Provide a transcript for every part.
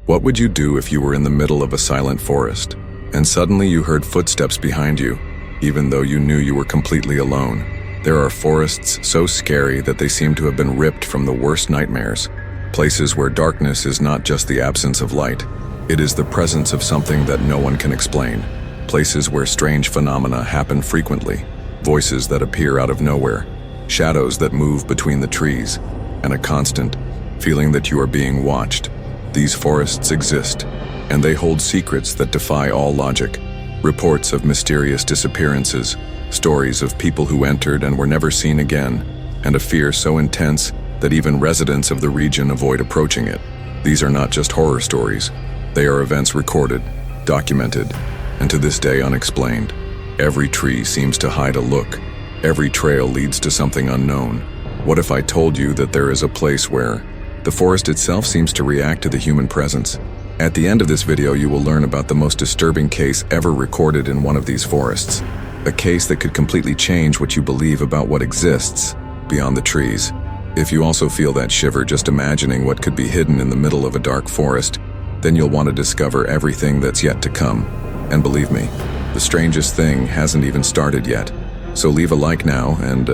What would you do if you were in the middle of a silent forest, and suddenly you heard footsteps behind you, even though you knew you were completely alone? There are forests so scary that they seem to have been ripped from the worst nightmares. Places where darkness is not just the absence of light, it is the presence of something that no one can explain. Places where strange phenomena happen frequently, voices that appear out of nowhere, shadows that move between the trees, and a constant feeling that you are being watched. These forests exist, and they hold secrets that defy all logic. Reports of mysterious disappearances, stories of people who entered and were never seen again, and a fear so intense that even residents of the region avoid approaching it. These are not just horror stories. They are events recorded, documented, and to this day unexplained. Every tree seems to hide a look. Every trail leads to something unknown. What if I told you that there is a place where the forest itself seems to react to the human presence? At the end of this video, you will learn about the most disturbing case ever recorded in one of these forests. A case that could completely change what you believe about what exists beyond the trees. If you also feel that shiver just imagining what could be hidden in the middle of a dark forest, then you'll want to discover everything that's yet to come. And believe me, the strangest thing hasn't even started yet. So leave a like now and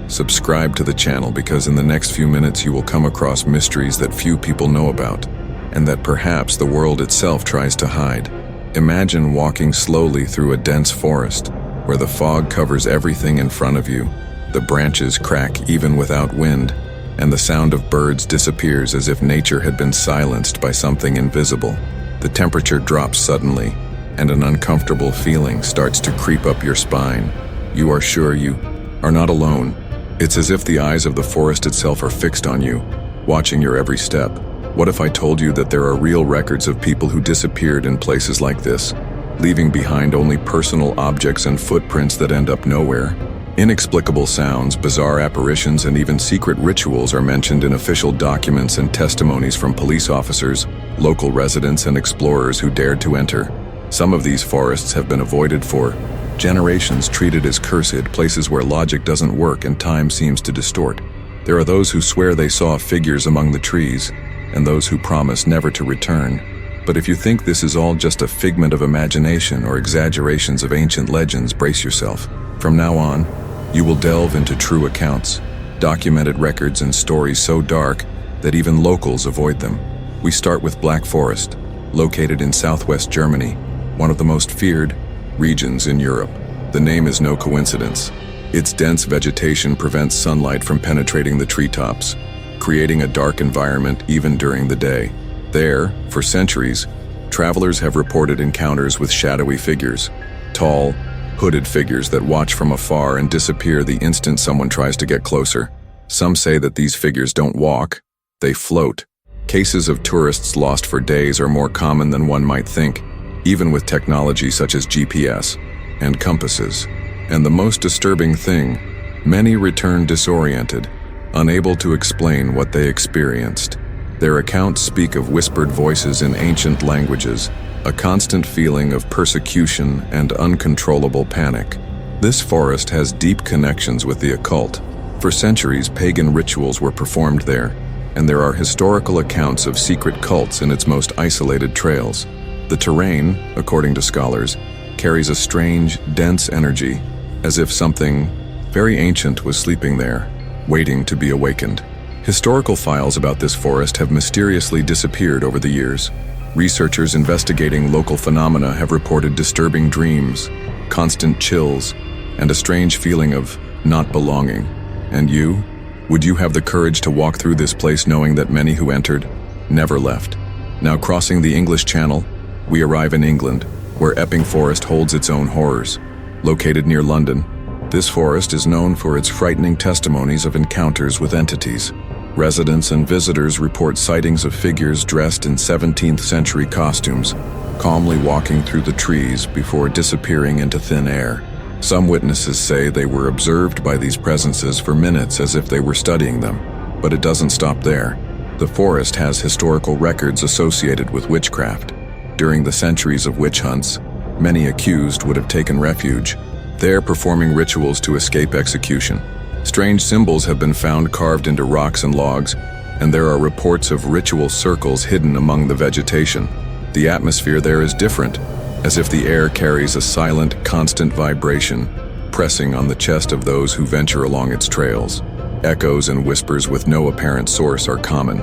subscribe to the channel, because in the next few minutes you will come across mysteries that few people know about, and that perhaps the world itself tries to hide. Imagine walking slowly through a dense forest, where the fog covers everything in front of you, the branches crack even without wind, and the sound of birds disappears as if nature had been silenced by something invisible. The temperature drops suddenly, and an uncomfortable feeling starts to creep up your spine. You are sure you are not alone. It's as if the eyes of the forest itself are fixed on you, watching your every step. What if I told you that there are real records of people who disappeared in places like this, leaving behind only personal objects and footprints that end up nowhere? Inexplicable sounds, bizarre apparitions, and even secret rituals are mentioned in official documents and testimonies from police officers, local residents, and explorers who dared to enter. Some of these forests have been avoided for generations, treated as cursed, places where logic doesn't work and time seems to distort. There are those who swear they saw figures among the trees, and those who promise never to return. But if you think this is all just a figment of imagination or exaggerations of ancient legends, brace yourself. From now on, you will delve into true accounts, documented records, and stories so dark that even locals avoid them. We start with Black Forest, located in southwest Germany, one of the most feared regions in Europe. The name is no coincidence. Its dense vegetation prevents sunlight from penetrating the treetops, creating a dark environment even during the day. There, for centuries, travelers have reported encounters with shadowy figures, tall, hooded figures that watch from afar and disappear the instant someone tries to get closer. Some say that these figures don't walk, they float. Cases of tourists lost for days are more common than one might think, even with technology such as GPS and compasses. And the most disturbing thing, many return disoriented, unable to explain what they experienced. Their accounts speak of whispered voices in ancient languages, a constant feeling of persecution and uncontrollable panic. This forest has deep connections with the occult. For centuries, pagan rituals were performed there, and there are historical accounts of secret cults in its most isolated trails. The terrain, according to scholars, carries a strange, dense energy, as if something very ancient was sleeping there, waiting to be awakened. Historical files about this forest have mysteriously disappeared over the years. Researchers investigating local phenomena have reported disturbing dreams, constant chills, and a strange feeling of not belonging. And you? Would you have the courage to walk through this place knowing that many who entered never left? Now, crossing the English Channel, we arrive in England, where Epping Forest holds its own horrors. Located near London, this forest is known for its frightening testimonies of encounters with entities. Residents and visitors report sightings of figures dressed in 17th century costumes, calmly walking through the trees before disappearing into thin air. Some witnesses say they were observed by these presences for minutes as if they were studying them. But it doesn't stop there. The forest has historical records associated with witchcraft. During the centuries of witch hunts, many accused would have taken refuge, there performing rituals to escape execution. Strange symbols have been found carved into rocks and logs, and there are reports of ritual circles hidden among the vegetation. The atmosphere there is different, as if the air carries a silent, constant vibration, pressing on the chest of those who venture along its trails. Echoes and whispers with no apparent source are common.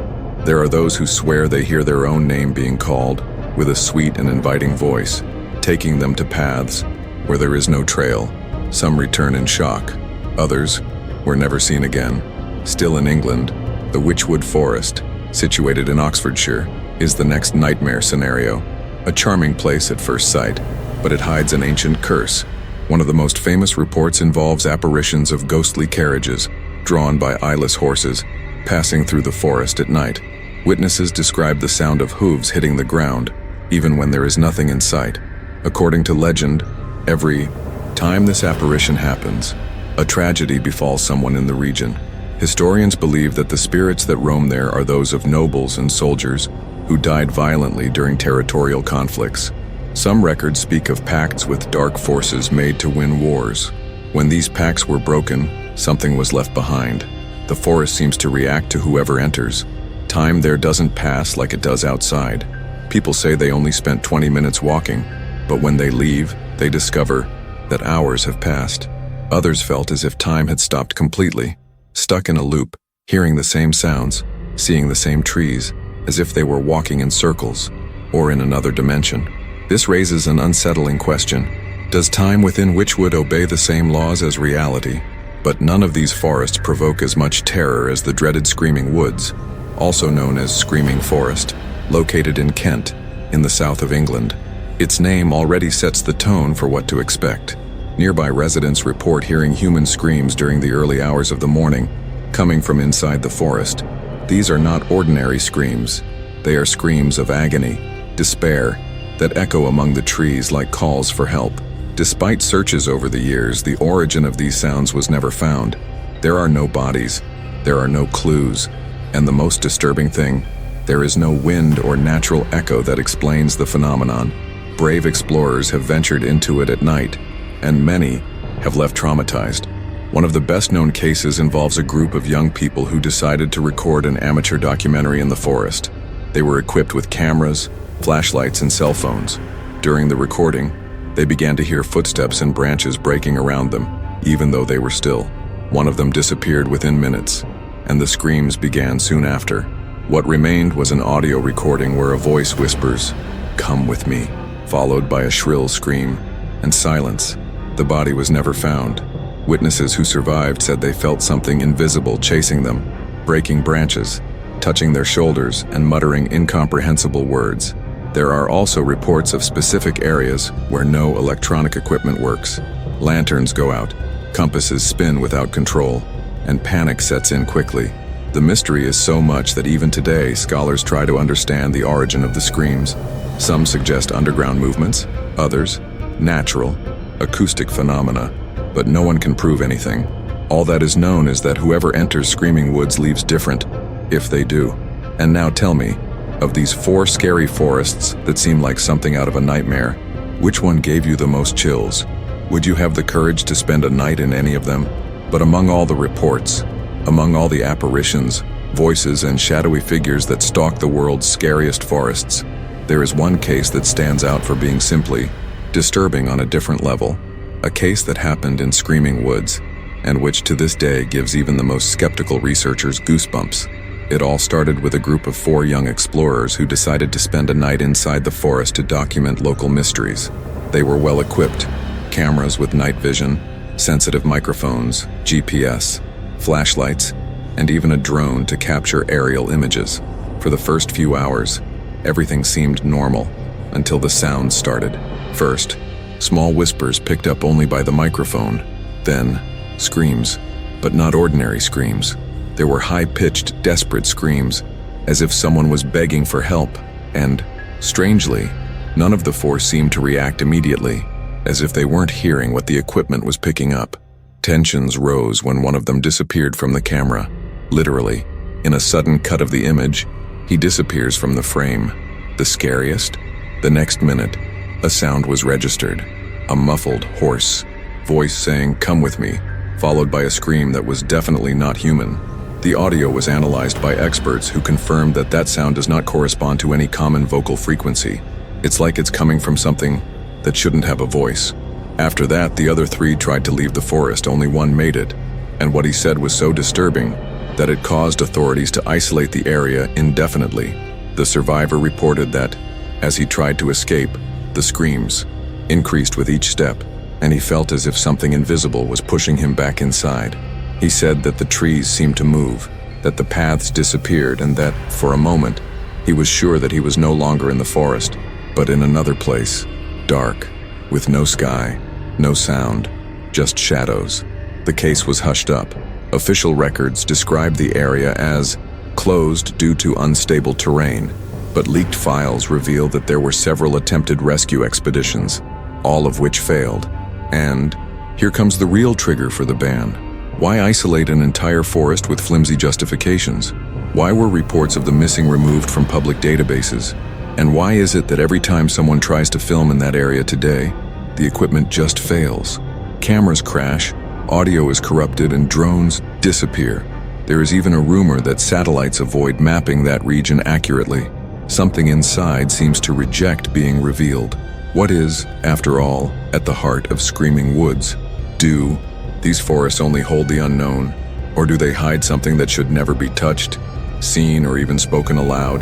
There are those who swear they hear their own name being called, with a sweet and inviting voice, taking them to paths where there is no trail. Some return in shock. Others were never seen again. Still in England, the Witchwood Forest, situated in Oxfordshire, is the next nightmare scenario. A charming place at first sight, but it hides an ancient curse. One of the most famous reports involves apparitions of ghostly carriages, drawn by eyeless horses, passing through the forest at night. Witnesses describe the sound of hooves hitting the ground, even when there is nothing in sight. According to legend, every time this apparition happens, a tragedy befalls someone in the region. Historians believe that the spirits that roam there are those of nobles and soldiers who died violently during territorial conflicts. Some records speak of pacts with dark forces made to win wars. When these pacts were broken, something was left behind. The forest seems to react to whoever enters. Time there doesn't pass like it does outside. People say they only spent 20 minutes walking, but when they leave, they discover that hours have passed. Others felt as if time had stopped completely, stuck in a loop, hearing the same sounds, seeing the same trees, as if they were walking in circles, or in another dimension. This raises an unsettling question. Does time within Witchwood obey the same laws as reality? But none of these forests provoke as much terror as the dreaded Screaming Woods, also known as Screaming Forest, located in Kent, in the south of England. Its name already sets the tone for what to expect. Nearby residents report hearing human screams during the early hours of the morning, coming from inside the forest. These are not ordinary screams. They are screams of agony, despair, that echo among the trees like calls for help. Despite searches over the years, the origin of these sounds was never found. There are no bodies, there are no clues, and the most disturbing thing, there is no wind or natural echo that explains the phenomenon. Brave explorers have ventured into it at night, and many have left traumatized. One of the best-known cases involves a group of young people who decided to record an amateur documentary in the forest. They were equipped with cameras, flashlights, and cell phones. During the recording, they began to hear footsteps and branches breaking around them, even though they were still. One of them disappeared within minutes, and the screams began soon after. What remained was an audio recording where a voice whispers, "Come with me," followed by a shrill scream, and silence. The body was never found. Witnesses who survived said they felt something invisible chasing them, breaking branches, touching their shoulders, and muttering incomprehensible words. There are also reports of specific areas where no electronic equipment works. Lanterns go out, compasses spin without control, and panic sets in quickly. The mystery is so much that even today, scholars try to understand the origin of the screams. Some suggest underground movements, others, natural, acoustic phenomena, but no one can prove anything. All that is known is that whoever enters Screaming Woods leaves different, if they do. And now tell me, of these 4 scary forests that seem like something out of a nightmare, which one gave you the most chills? Would you have the courage to spend a night in any of them? But among all the reports, among all the apparitions, voices, and shadowy figures that stalk the world's scariest forests, there is one case that stands out for being simply disturbing on a different level. A case that happened in Screaming Woods, and which to this day gives even the most skeptical researchers goosebumps. It all started with a group of 4 young explorers who decided to spend a night inside the forest to document local mysteries. They were well equipped, cameras with night vision, sensitive microphones, GPS, flashlights, and even a drone to capture aerial images. For the first few hours, everything seemed normal, until the sounds started. First, small whispers picked up only by the microphone. Then, screams, but not ordinary screams. There were high-pitched, desperate screams, as if someone was begging for help, and, strangely, none of the 4 seemed to react immediately, as if they weren't hearing what the equipment was picking up. Tensions rose when one of them disappeared from the camera. Literally, in a sudden cut of the image, he disappears from the frame. The scariest? The next minute, a sound was registered, a muffled, hoarse voice saying, "Come with me," followed by a scream that was definitely not human. The audio was analyzed by experts who confirmed that that sound does not correspond to any common vocal frequency. It's like it's coming from something that shouldn't have a voice. After that, the other three tried to leave the forest. Only one made it, and what he said was so disturbing that it caused authorities to isolate the area indefinitely. The survivor reported that, as he tried to escape, the screams increased with each step, and he felt as if something invisible was pushing him back inside. He said that the trees seemed to move, that the paths disappeared, and that, for a moment, he was sure that he was no longer in the forest, but in another place, dark, with no sky, no sound, just shadows. The case was hushed up. Official records described the area as closed due to unstable terrain, but leaked files revealed that there were several attempted rescue expeditions, all of which failed. And here comes the real trigger for the ban. Why isolate an entire forest with flimsy justifications? Why were reports of the missing removed from public databases? And why is it that every time someone tries to film in that area today, the equipment just fails? Cameras crash, audio is corrupted, and drones disappear. There is even a rumor that satellites avoid mapping that region accurately. Something inside seems to reject being revealed. What is, after all, at the heart of Screaming Woods? Do these forests only hold the unknown, or do they hide something that should never be touched, seen, or even spoken aloud?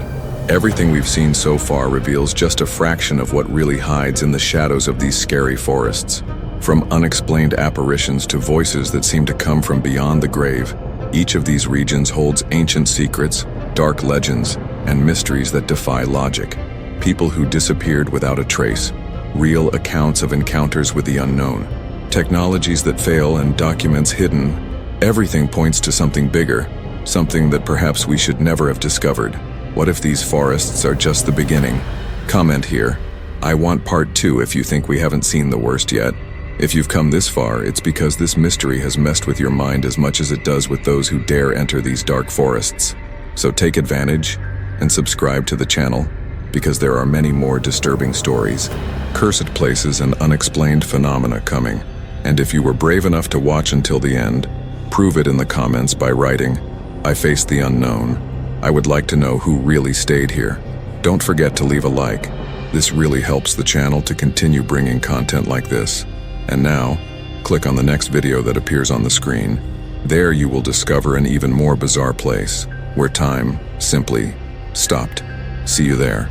Everything we've seen so far reveals just a fraction of what really hides in the shadows of these scary forests. From unexplained apparitions to voices that seem to come from beyond the grave, each of these regions holds ancient secrets, dark legends, and mysteries that defy logic. People who disappeared without a trace, real accounts of encounters with the unknown, technologies that fail, and documents hidden. Everything points to something bigger, something that perhaps we should never have discovered. What if these forests are just the beginning? Comment here. I want part 2 if you think we haven't seen the worst yet. If you've come this far, it's because this mystery has messed with your mind as much as it does with those who dare enter these dark forests. So take advantage and subscribe to the channel, because there are many more disturbing stories, cursed places, and unexplained phenomena coming. And if you were brave enough to watch until the end, prove it in the comments by writing, "I faced the unknown." I would like to know who really stayed here. Don't forget to leave a like. This really helps the channel to continue bringing content like this. And now, click on the next video that appears on the screen. There you will discover an even more bizarre place, where time simply stopped. See you there.